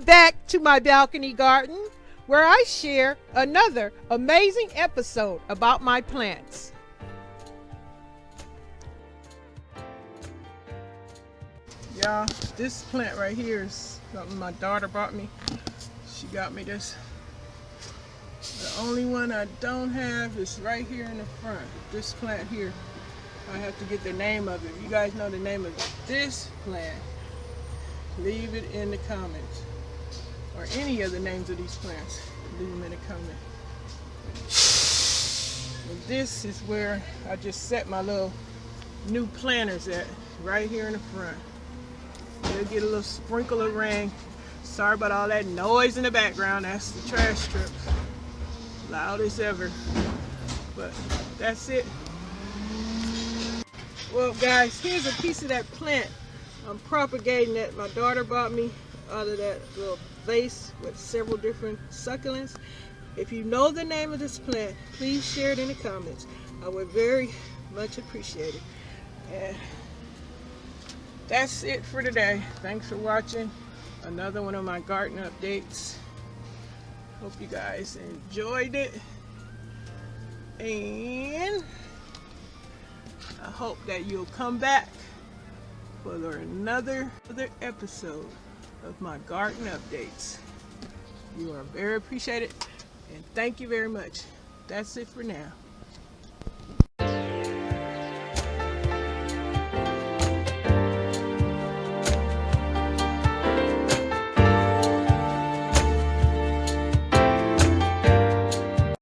back to my balcony garden, where I share another amazing episode about my plants. Y'all, this plant right here is something my daughter bought me. She got me this. The only one I don't have is right here in the front. This plant here. I have to get the name of it. If you guys know the name of this plant, leave it in the comments. Or any of the names of these plants, leave them in the comments. And this is where I just set my little new planters at, right here in the front. They'll get a little sprinkle of rain. Sorry about all that noise in the background. That's the trash strip. Loud as ever. But that's it. Well guys, here's a piece of that plant I'm propagating that my daughter bought me out of that little vase with several different succulents. If you know the name of this plant, please share it in the comments. I would very much appreciate it. And that's it for today. Thanks for watching another one of my garden updates. Hope you guys enjoyed it. And I hope that you'll come back for another episode of my garden updates. You are very appreciated, and thank you very much. That's it for now.